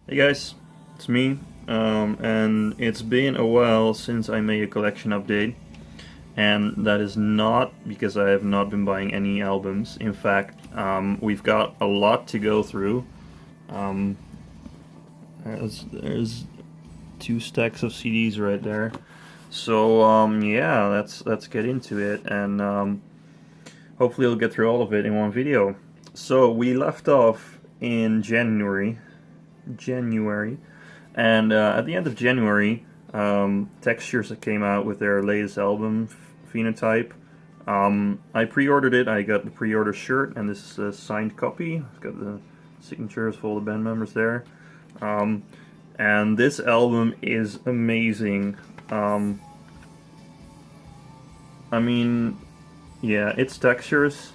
Hey guys, it's me, and it's been a while since I made a collection update, and that is not because I have not been buying any albums. In fact, we've got a lot to go through. Um, there's two stacks of CDs right there, so yeah, let's get into it, and hopefully I'll get through all of it in one video. So we left off in January. And at the end of January, Textures came out with their latest album, Phenotype. I pre-ordered it. I got the pre-order shirt, and this is a signed copy. It's got the signatures of all the band members there. Um, and this album is amazing. I mean, yeah, it's Textures.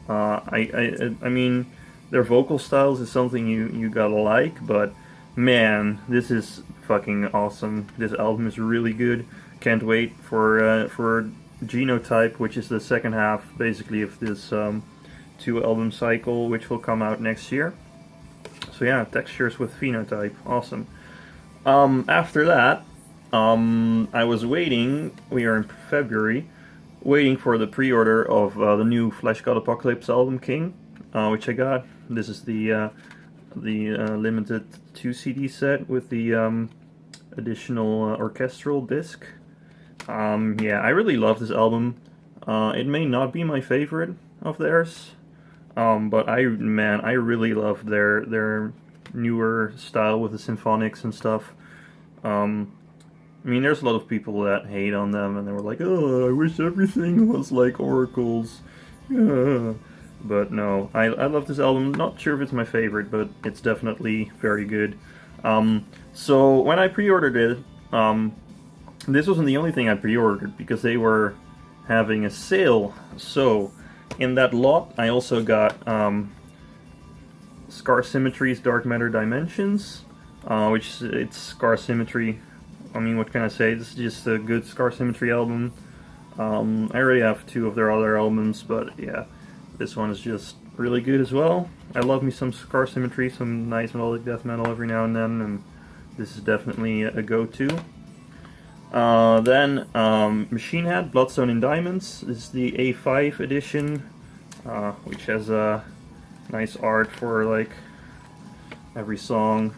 I mean, their vocal styles is something you gotta like, but man, this is fucking awesome. This album is really good. Can't wait for Genotype, which is the second half, basically, of this two-album cycle, which will come out next year. So yeah, Textures with Phenotype, awesome. After that, I was waiting. We are in February, waiting for the pre-order of the new Flesh God Apocalypse album, King, which I got. This is the limited 2 CD set with the additional orchestral disc. Yeah, I really love this album. It may not be my favorite of theirs, but I really love their newer style with the symphonics and stuff. I mean, there's a lot of people that hate on them, and they were like, "Oh, I wish everything was like Oracle's." Yeah. But no, I love this album. Not sure if it's my favorite, but it's definitely very good. So when I pre-ordered it, this wasn't the only thing I pre-ordered because they were having a sale. So in that lot, I also got Scar Symmetry's Dark Matter Dimensions, which it's Scar Symmetry. I mean, what can I say? This is just a good Scar Symmetry album. I already have 2 of their other albums, but yeah. This one is just really good as well. I love me some Scar Symmetry, some nice melodic death metal every now and then, and this is definitely a go-to. Then Machine Head, Bloodstone in Diamonds. This is the A5 edition, which has nice art for like every song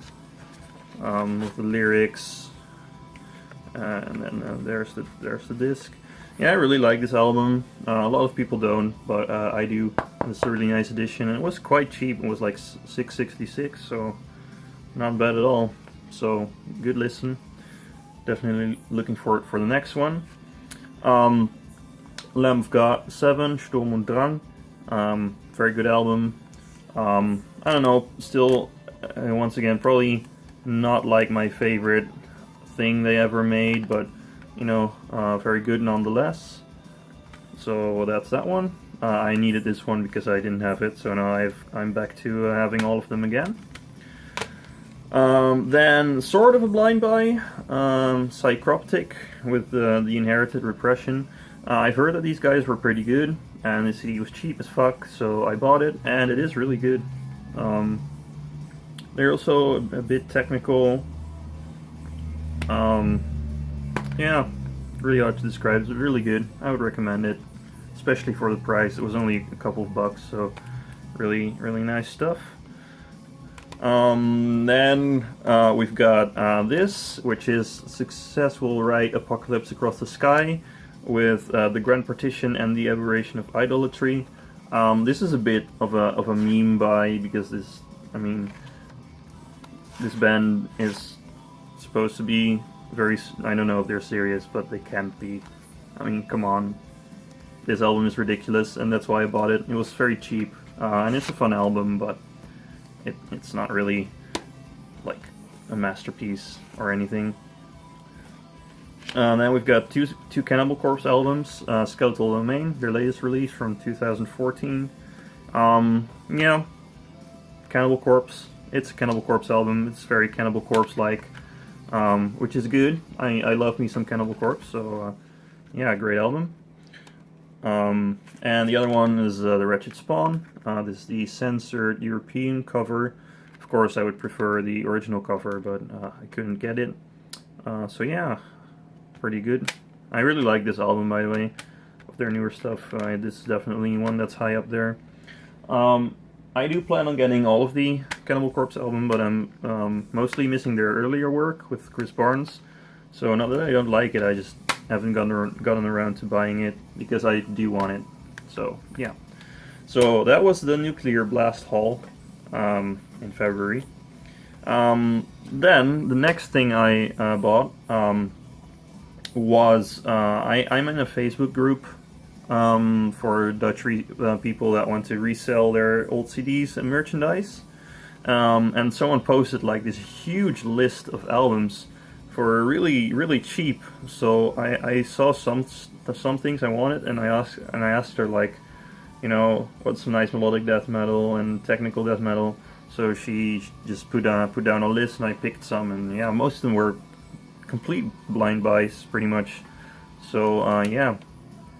with the lyrics, and then there's the disc. Yeah, I really like this album. A lot of people don't, but I do. It's a really nice edition, and it was quite cheap. It was like $6.66, so not bad at all. So good listen. Definitely looking forward for the next one. Lamb of God 7, Sturm und Drang. Very good album. I don't know. Still, once again, probably not like my favorite thing they ever made, but you know, very good nonetheless. So that's that one. I needed this one because I didn't have it, so now I'm back to having all of them again. Then sort of a blind buy, Psychroptic with the Inherited Repression. I've heard that these guys were pretty good, and the CD was cheap as fuck, so I bought it, and it is really good. They're also a bit technical. Yeah, really hard to describe. It's really good. I would recommend it, especially for the price. It was only a couple of bucks, so really nice stuff. Then we've got this, which is Successful Right Apocalypse Across the Sky, with the Grand Partition and the Aberration of Idolatry. This is a bit of a meme buy because this band is supposed to be very, I don't know if they're serious, but they can't be. I mean, come on. This album is ridiculous, and that's why I bought it. It was very cheap, and it's a fun album, but it's not really like a masterpiece or anything. Then we've got two Cannibal Corpse albums, Skeletal Domain, their latest release from 2014. Yeah, Cannibal Corpse. It's a Cannibal Corpse album. It's very Cannibal Corpse-like. Which is good. I love me some Cannibal Corpse, so yeah, great album. And the other one is The Wretched Spawn. This is the censored European cover. Of course, I would prefer the original cover, but I couldn't get it. So yeah, pretty good. I really like this album, by the way, of their newer stuff. This is definitely one that's high up there. I do plan on getting all of the Cannibal Corpse album, but I'm mostly missing their earlier work with Chris Barnes. So not that I don't like it, I just haven't gotten around to buying it because I do want it. So yeah. So that was the Nuclear Blast haul in February. Then the next thing I bought was I'm in a Facebook group for Dutch people that want to resell their old CDs and merchandise. And someone posted like this huge list of albums for really cheap. So I saw some things I wanted, and I asked her, like, you know, what's some nice melodic death metal and technical death metal. So she just put down a list, and I picked some, and yeah, most of them were complete blind buys, pretty much. So yeah,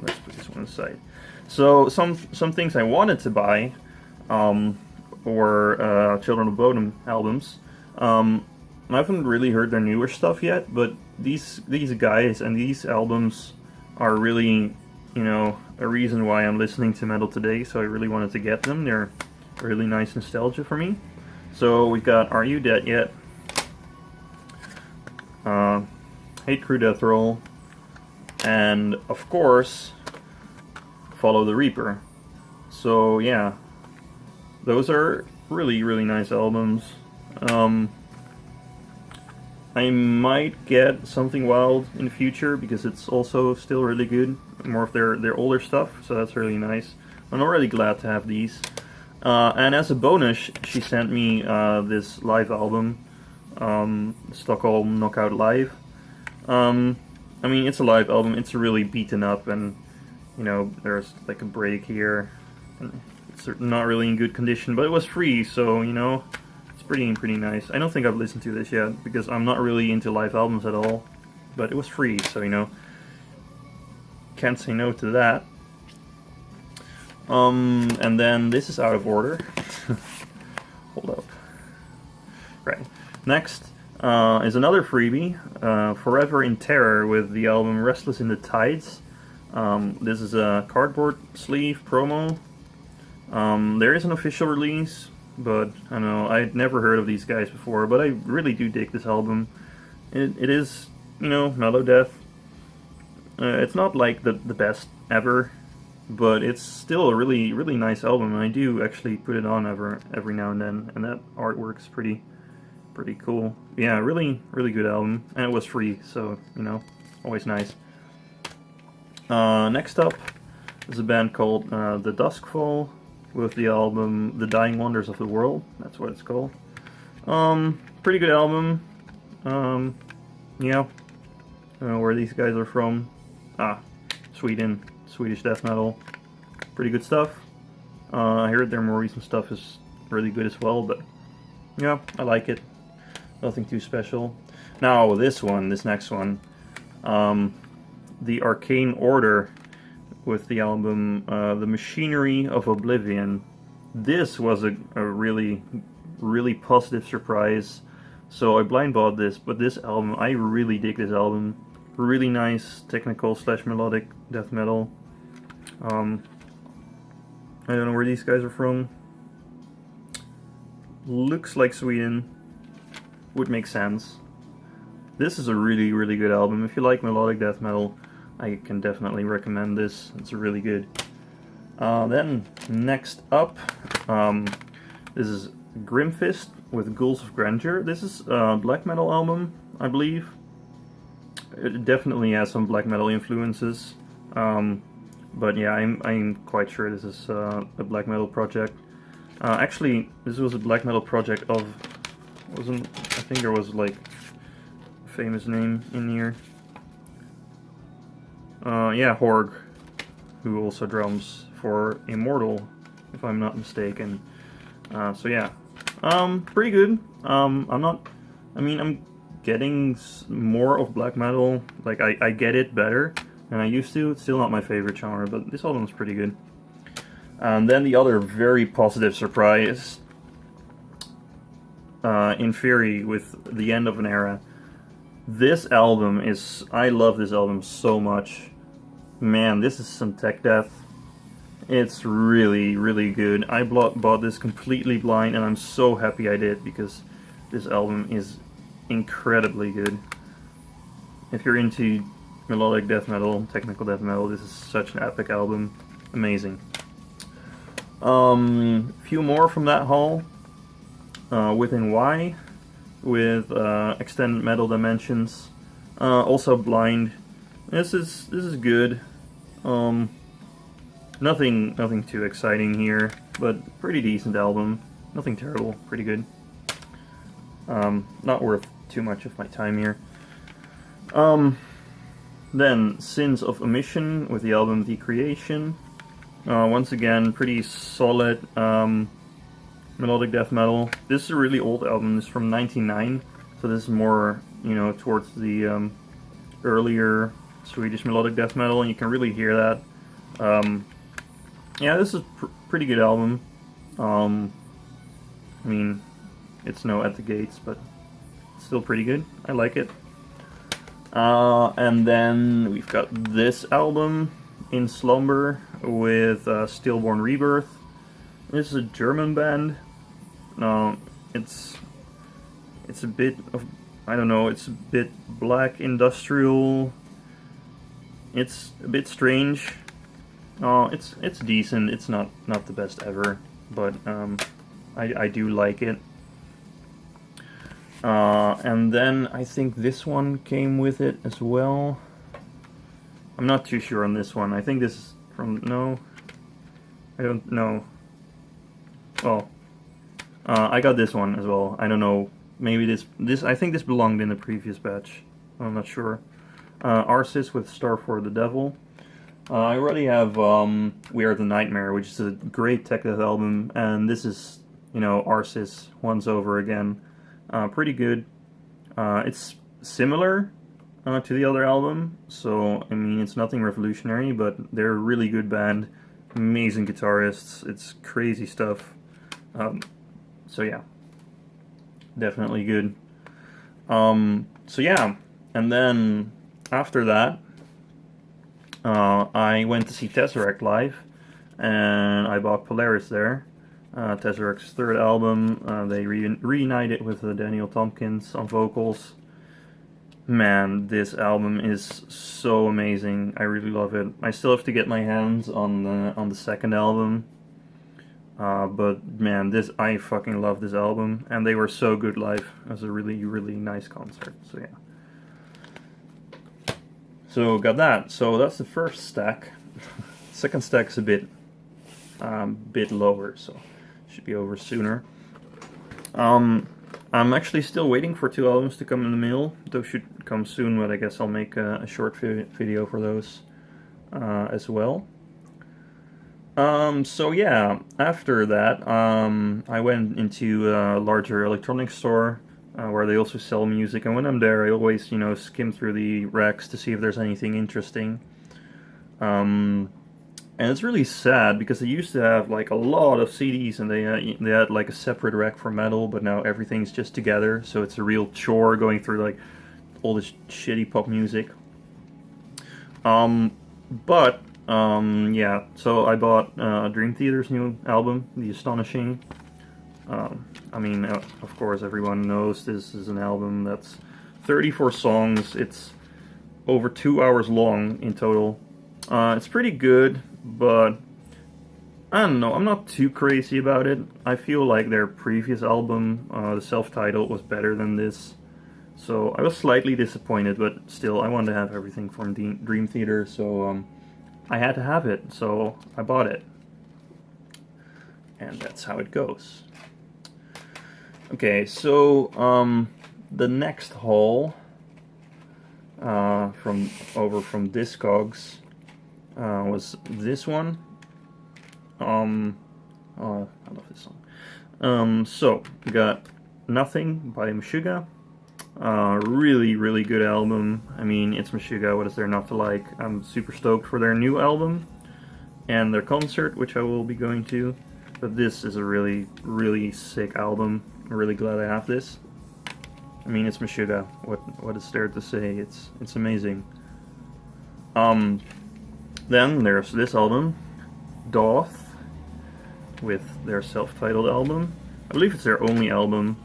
let's put this one aside. So some things I wanted to buy were Children of Bodom albums. I haven't really heard their newer stuff yet, but these guys and these albums are really, you know, a reason why I'm listening to metal today. So I really wanted to get them. They're really nice nostalgia for me. So we've got Are You Dead Yet? Hate Crew Death Roll, and of course Follow the Reaper. So yeah, those are really nice albums. I might get Something Wild in the future because it's also still really good. More of their older stuff, so that's really nice. I'm already glad to have these. And as a bonus, she sent me this live album, Stockholm Knockout Live. I mean, it's a live album. It's really beaten up, and you know, there's like a break here. It's not really in good condition, but it was free, so you know, it's pretty nice. I don't think I've listened to this yet because I'm not really into live albums at all, but it was free, so you know, can't say no to that. And then this is out of order. Hold up. Right. Next is another freebie, Forever in Terror, with the album Restless in the Tides. This is a cardboard sleeve promo. There is an official release, but I don't know, I'd never heard of these guys before, but I really do dig this album. It is, you know, mellow death. It's not like the best ever, but it's still a really nice album, and I do actually put it on every now and then, and that artwork's pretty cool. Yeah, really good album, and it was free, so you know, always nice. Next up is a band called The Duskfall with the album The Dying Wonders of the World. That's what it's called. Pretty good album. Yeah, I don't know where these guys are from. Sweden. Swedish death metal. Pretty good stuff. I heard their more recent stuff is really good as well, but yeah, I like it. Nothing too special. Now this next one, the Arcane Order with the album The Machinery of Oblivion. This was a really positive surprise. So I blind bought this, but this album, I really dig this album. Really nice technical / melodic death metal. I don't know where these guys are from. Looks like Sweden. Would make sense. This is a really good album. If you like melodic death metal, I can definitely recommend this. It's really good. Then next up, this is Grimfist with Ghouls of Grandeur. This is a black metal album, I believe. It definitely has some black metal influences. But yeah, I'm quite sure this is a black metal project. Actually, this was a black metal project of, I think there was like a famous name in here. Yeah, Horg, who also drums for Immortal, if I'm not mistaken. So yeah, pretty good. I'm getting more of black metal. Like I get it better than I used to. It's still not my favorite genre, but this album's pretty good. And then the other very positive surprise in Fury with the end of an era. This album is... I love this album so much. Man, this is some tech death. It's really, really good. I bought this completely blind, and I'm so happy I did, because this album is incredibly good. If you're into melodic death metal, technical death metal, this is such an epic album. Amazing. Few more from that haul. Within Y, with Extended Metal Dimensions. Also blind. This is good. Nothing too exciting here, but pretty decent album. Nothing terrible, pretty good. Not worth too much of my time here. Then Sins of Omission with the album The Creation. Once again, pretty solid melodic death metal. This is a really old album. This is from 1999, so this is more, you know, towards the earlier Swedish melodic death metal, and you can really hear that. Yeah, this is pretty good album. I mean, it's no At the Gates, but it's still pretty good. I like it. And then we've got this album, In Slumber, with Stillborn Rebirth. This is a German band. It's a bit of, I don't know, it's a bit black industrial. It's a bit strange. It's decent. It's not the best ever, but I do like it. And then I think this one came with it as well. I'm not too sure on this one. I think this is from, no, I don't know. Well, I got this one as well. I don't know. Maybe this I think this belonged in the previous batch. I'm not sure. Arsis with Star for the Devil. I already have We Are the Nightmare, which is a great tech death album, and this is, you know, Arsis once over again. Pretty good. It's similar to the other album, so I mean, it's nothing revolutionary, but they're a really good band, amazing guitarists. It's crazy stuff. So yeah, definitely good. So yeah, and then after that, I went to see Tesseract live, and I bought Polaris there. Tesseract's third album. They reunited with Daniel Tompkins on vocals. Man, this album is so amazing. I really love it. I still have to get my hands on the second album. But man, I fucking love this album, and they were so good live. It was a really, really nice concert. So yeah. So got that. So that's the first stack. Second stack's a bit lower, so should be over sooner. I'm actually still waiting for 2 albums to come in the mail. Those should come soon, but I guess I'll make a short video for those as well. So yeah, after that, I went into a larger electronics store where they also sell music, and when I'm there, I always, you know, skim through the racks to see if there's anything interesting. And it's really sad because they used to have like a lot of CDs, and they had like a separate rack for metal, but now everything's just together, so it's a real chore going through like all this shitty pop music. Yeah, so I bought Dream Theater's new album, The Astonishing. I mean, of course, everyone knows this is an album that's 34 songs. It's over 2 hours long in total. It's pretty good, but I don't know, I'm not too crazy about it. I feel like their previous album, the self-titled, was better than this. So I was slightly disappointed, but still, I wanted to have everything from Dream Theater, so I had to have it, so I bought it. And that's how it goes. Okay, so the next haul from Discogs was this one. Oh, I love this song. So we got Nothing by Meshuggah. Really, really good album. I mean, it's Meshuggah, what is there not to like? I'm super stoked for their new album and their concert, which I will be going to. But this is a really, really sick album. really glad I have this. I mean, it's Meshuggah. What is there to say? It's amazing. Then there's this album, Doff, with their self-titled album. I believe it's their only album.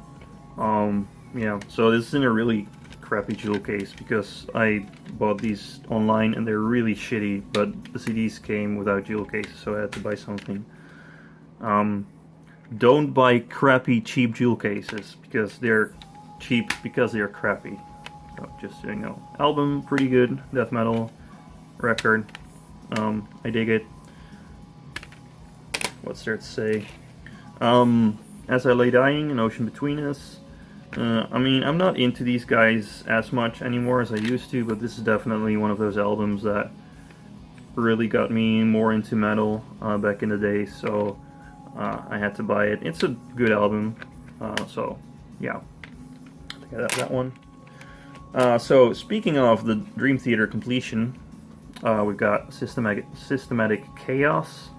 Yeah, so this is in a really crappy jewel case because I bought these online and they're really shitty, but the CDs came without jewel cases, so I had to buy something. Don't buy crappy cheap jewel cases because they're cheap because they're crappy. So just so you know. Album, pretty good, death metal record. I dig it. What's there to say? As I Lay Dying, An Ocean Between Us. I mean, I'm not into these guys as much anymore as I used to, but this is definitely one of those albums that really got me more into metal back in the day, so I had to buy it. It's a good album, so yeah, I think I got that one. So speaking of the Dream Theater completion, we've got Systematic Chaos.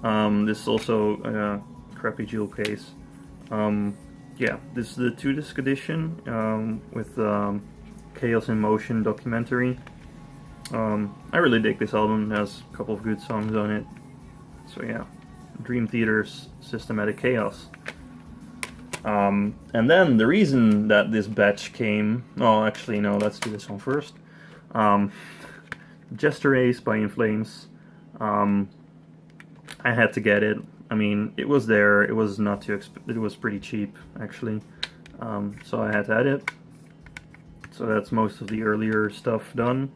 This is also a crappy jewel case. Yeah, this is the 2-disc edition with Chaos in Motion documentary. I really dig this album. It has a couple of good songs on it. So yeah, Dream Theater's Systematic Chaos. And then the reason that this batch came... Oh, actually, no, let's do this one first. Jester Ace by In Flames. I had to get it. I mean, it was there. It was not too it was pretty cheap, actually. So I had to add it. So that's most of the earlier stuff done.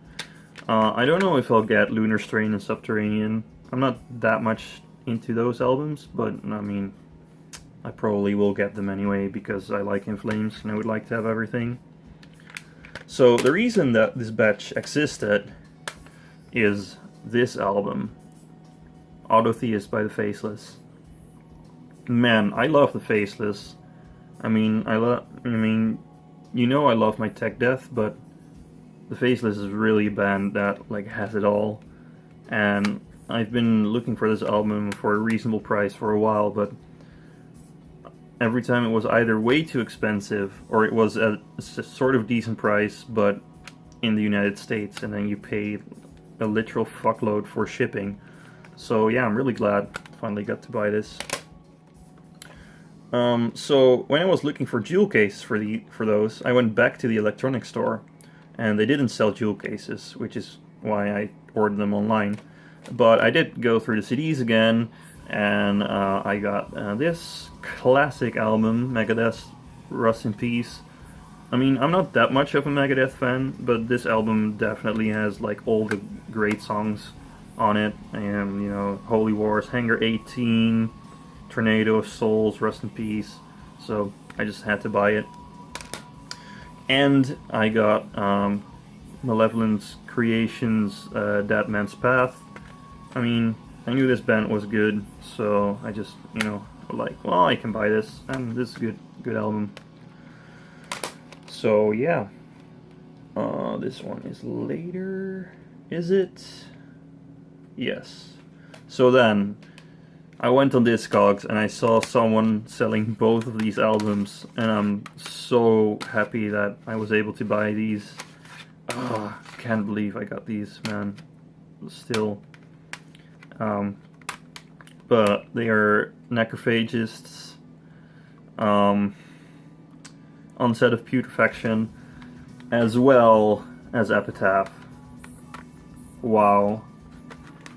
I don't know if I'll get Lunar Strain and Subterranean. I'm not that much into those albums, but I mean, I probably will get them anyway because I like In Flames and I would like to have everything. So the reason that this batch existed is this album, Autotheist by the Faceless. Man, I love the Faceless. I mean, you know I love my tech death, but the Faceless is really a band that like has it all. And I've been looking for this album for a reasonable price for a while, but every time it was either way too expensive or it was at a sort of decent price, but in the United States, and then you pay a literal fuckload for shipping. So yeah, I'm really glad I finally got to buy this. So when I was looking for jewel cases for those, I went back to the electronics store, and they didn't sell jewel cases, which is why I ordered them online. But I did go through the CDs again, and I got this classic album, Megadeth, Rust in Peace. I mean, I'm not that much of a Megadeth fan, but this album definitely has like all the great songs on it, and you know, Holy Wars, Hangar 18, Tornado of Souls, Rust in Peace. So I just had to buy it. And I got Malevolence Creations, That Man's Path. I mean, I knew this band was good, so I just, you know, like, well, I can buy this, and this is a good album. So yeah, this one is later, is it? Yes. So then, I went on Discogs and I saw someone selling both of these albums, and I'm so happy that I was able to buy these. Oh, can't believe I got these, man. Still. But they are Necrophagists, Onset of Putrefaction, as well as Epitaph. Wow.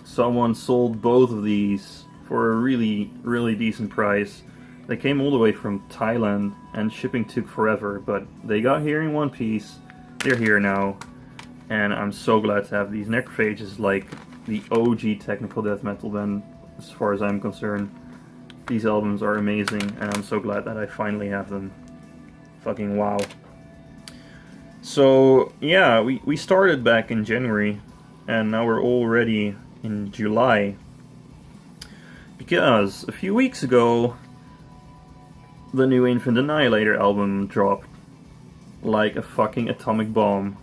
Someone sold both of these for a really, really decent price. They came all the way from Thailand, and shipping took forever, but they got here in one piece. They're here now, and I'm so glad to have these. Necrophagists, like the OG technical death metal band, as far as I'm concerned. These albums are amazing, and I'm so glad that I finally have them. Fucking wow. So, yeah, we started back in January, and now we're already in July. Because a few weeks ago, the new Infant Annihilator album dropped like a fucking atomic bomb.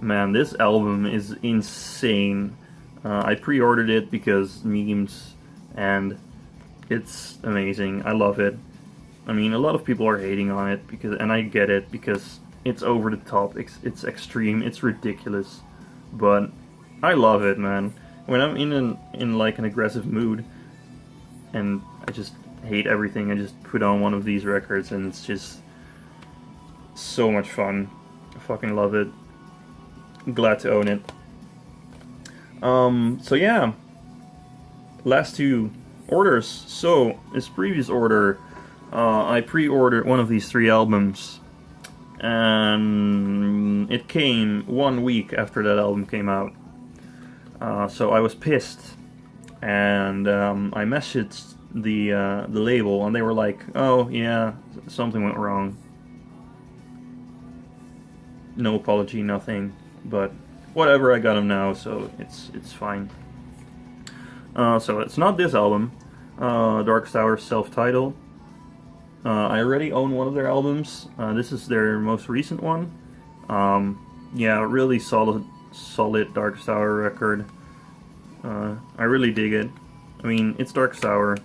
Man, this album is insane. I pre-ordered it because memes, and it's amazing. I love it. I mean, a lot of people are hating on it, and I get it, because it's over the top, it's extreme, it's ridiculous, but I love it, man. When I'm in like an aggressive mood, and I just hate everything, I just put on one of these records, and it's just so much fun. I fucking love it. I'm glad to own it. So yeah, last two orders. So this previous order, I pre-ordered one of these 3 albums, and it came 1 week after that album came out. So I was pissed, and I messaged the label, and they were like, "Oh yeah, something went wrong." No apology, nothing, but whatever. I got them now, so it's fine. So it's not this album, Dark Tower self-titled. I already own one of their albums. This is their most recent one. Yeah, really solid Dark Tower record. I really dig it. I mean, it's Dark Tower.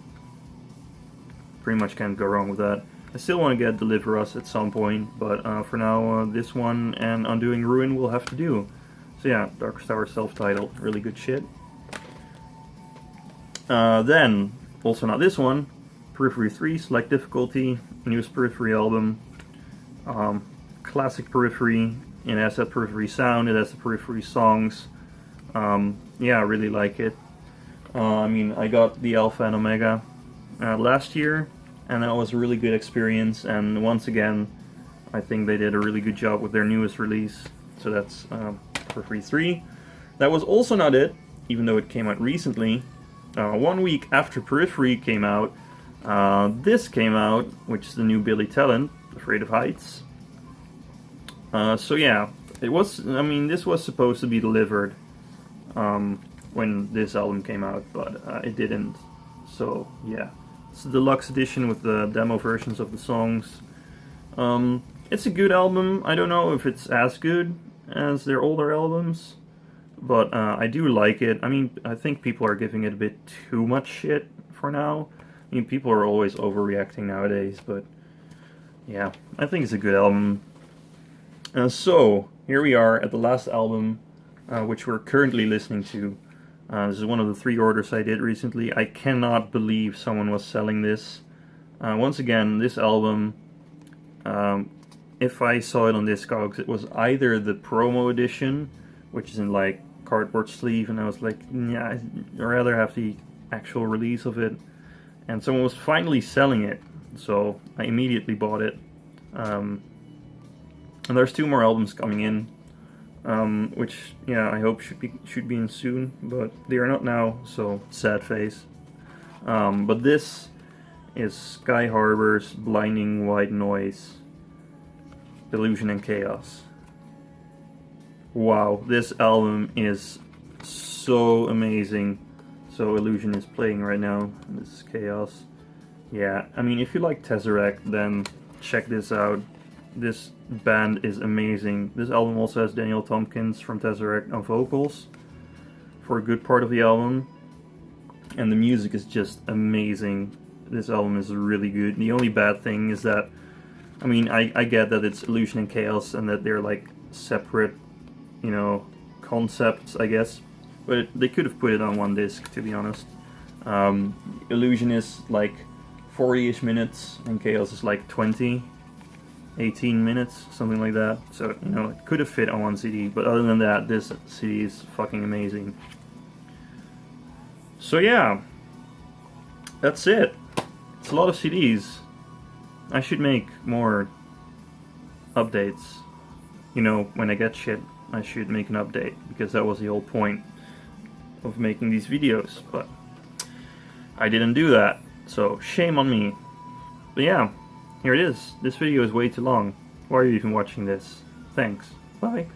Pretty much can't go wrong with that. I still want to get Deliver Us at some point, but for now, this one and Undoing Ruin will have to do. So yeah, Dark Tower self-titled, really good shit. Then, also not this one, Periphery 3, Select Difficulty, newest Periphery album. Classic Periphery, it has that Periphery sound, it has the Periphery songs. Yeah, I really like it. I mean, I got the Alpha and Omega last year, and that was a really good experience, and once again, I think they did a really good job with their newest release. So that's Periphery 3. That was also not it, even though it came out recently. 1 week after Periphery came out, this came out, which is the new Billy Talent, Afraid of Heights. So yeah, it was, I mean, this was supposed to be delivered when this album came out, but it didn't. So yeah, it's a deluxe edition with the demo versions of the songs. It's a good album. I don't know if it's as good as their older albums, but I do like it. I mean, I think people are giving it a bit too much shit for now. I mean, people are always overreacting nowadays, but yeah, I think it's a good album. So, here we are at the last album, which we're currently listening to. This is one of the 3 orders I did recently. I cannot believe someone was selling this. Once again, this album, if I saw it on Discogs, it was either the promo edition, which is in like cardboard sleeve, and I was like, yeah, I'd rather have the actual release of it. And someone was finally selling it, so I immediately bought it. And there's 2 more albums coming in, which, yeah, I hope should be in soon, but they are not now, so sad face. But this is Sky Harbor's Blinding White Noise, Illusion and Chaos. Wow, this album is so amazing. So Illusion is playing right now, and this is Chaos. Yeah, I mean, if you like Tesseract, then check this out. This band is amazing. This album also has Daniel Tompkins from Tesseract on vocals for a good part of the album, and the music is just amazing. This album is really good. The only bad thing is that, I mean, I get that it's Illusion and Chaos and that they're like separate, you know, concepts, I guess, but they could have put it on one disc, to be honest. Illusion is like 40-ish minutes and Chaos is like 18 minutes, something like that. So, you know, it could have fit on one CD, but other than that, this CD is fucking amazing. So yeah, that's it. It's a lot of CDs. I should make more updates. You know, when I get shit, I should make an update, because that was the whole point of making these videos, but I didn't do that, so shame on me. But yeah, here it is. This video is way too long. Why are you even watching this? Thanks. Bye.